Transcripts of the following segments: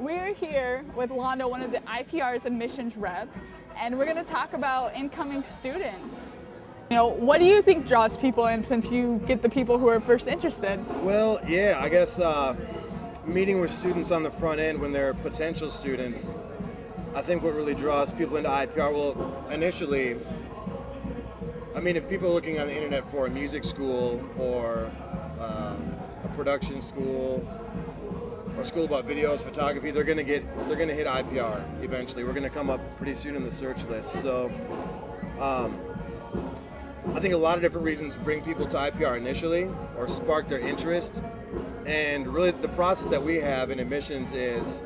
We're here with Londo, one of the IPR's admissions rep, and we're going to talk about incoming students. You know, what do you think draws people in since you get the people who are first interested? Well, yeah, I guess meeting with students on the front end when they're potential students, I think what really draws people into IPR, well, initially, I mean, if people are looking on the internet for a music school or a production school or school about videos, photography, they're gonna hit IPR eventually. We're gonna come up pretty soon in the search list. So I think a lot of different reasons bring people to IPR initially or spark their interest. And really the process that we have in admissions is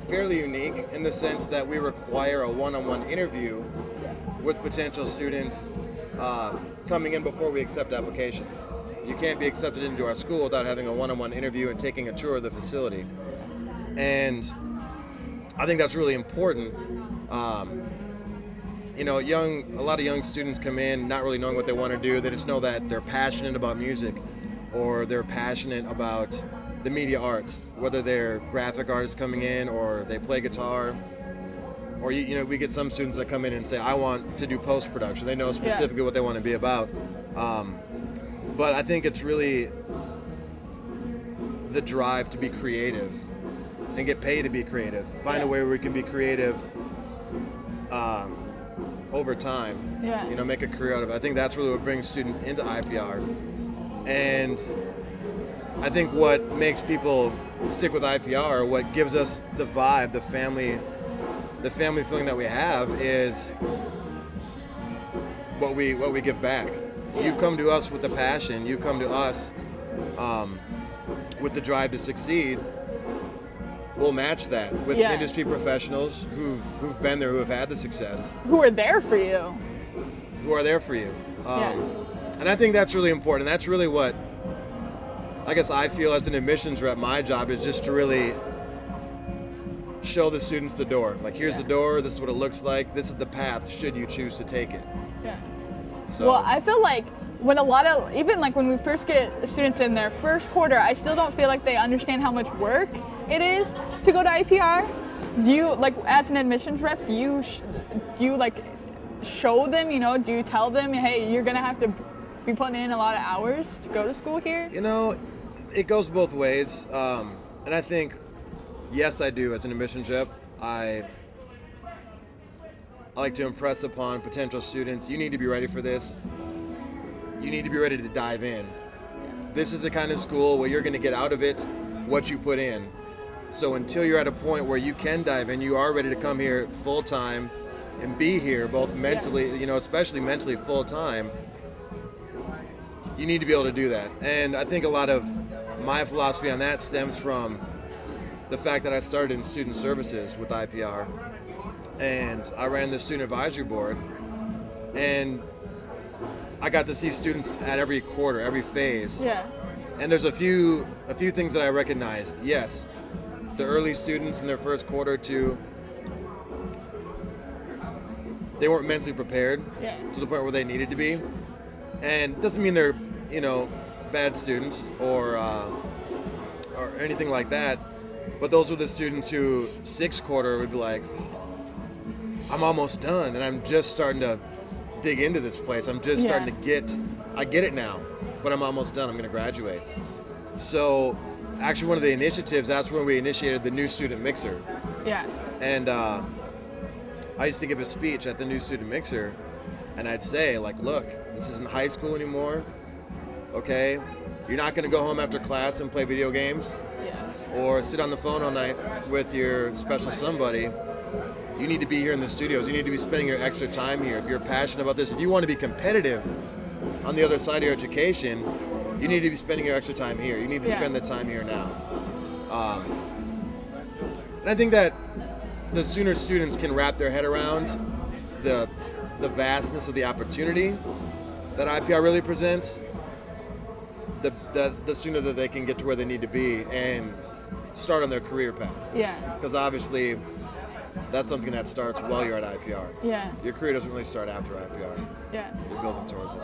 fairly unique in the sense that we require a one-on-one interview with potential students coming in before we accept applications. You can't be accepted into our school without having a one-on-one interview and taking a tour of the facility. And I think that's really important. You know, a lot of young students come in not really knowing what they want to do. They just know that they're passionate about music or they're passionate about the media arts, whether they're graphic artists coming in or they play guitar. Or, you know, we get some students that come in and say, I want to do post-production. They know specifically what they want to be about. But I think it's really the drive to be creative and get paid to be creative. Find a way where we can be creative over time. Yeah. You know, make a career out of it. I think that's really what brings students into IPR. And I think what makes people stick with IPR, what gives us the vibe, the family feeling that we have is what we give back. You come to us with a passion. You come to us with the drive to succeed. We'll match that with industry professionals who've been there, who have had the success. Who are there for you. Who are there for you. And I think that's really important. That's really what I guess I feel as an admissions rep. My job is just to really show the students the door. Like, here's the door, this is what it looks like, this is the path should you choose to take it. Yeah. So. Well, I feel like even when we first get students in their first quarter, I still don't feel like they understand how much work it is to go to IPR. Do you, like, as an admissions rep, do you like show them, you know, do you tell them, hey, you're gonna have to be putting in a lot of hours to go to school here? You know, it goes both ways. And I think, yes, I do as an admissions rep. I like to impress upon potential students, you need to be ready for this. You need to be ready to dive in. This is the kind of school where you're going to get out of it what you put in. So until you're at a point where you can dive in, you are ready to come here full time and be here both mentally, you know, especially mentally full time, you need to be able to do that. And I think a lot of my philosophy on that stems from the fact that I started in student services with IPR, and I ran the student advisory board, and I got to see students at every quarter, every phase. Yeah. And there's a few things that I recognized. Yes, the early students in their first quarter or two, they weren't mentally prepared to the point where they needed to be. And it doesn't mean they're, you know, bad students or anything like that. But those were the students who sixth quarter would be like, I'm almost done and I'm just starting to dig into this place. I'm just starting to I get it now, but I'm almost done. I'm going to graduate. So actually one of the initiatives, that's when we initiated the new student mixer. Yeah. And I used to give a speech at the new student mixer, and I'd say, like, look, this isn't high school anymore, okay? You're not going to go home after class and play video games or sit on the phone all night with your special somebody. You need to be here in the studios. You need to be spending your extra time here. If you're passionate about this, if you want to be competitive on the other side of your education, you need to be spending your extra time here. You need to spend the time here now. And I think that the sooner students can wrap their head around the vastness of the opportunity that IPR really presents, the sooner that they can get to where they need to be and start on their career path. Yeah. Because obviously, that's something that starts while you're at IPR. Yeah. Your career doesn't really start after IPR. Yeah. You're building towards it.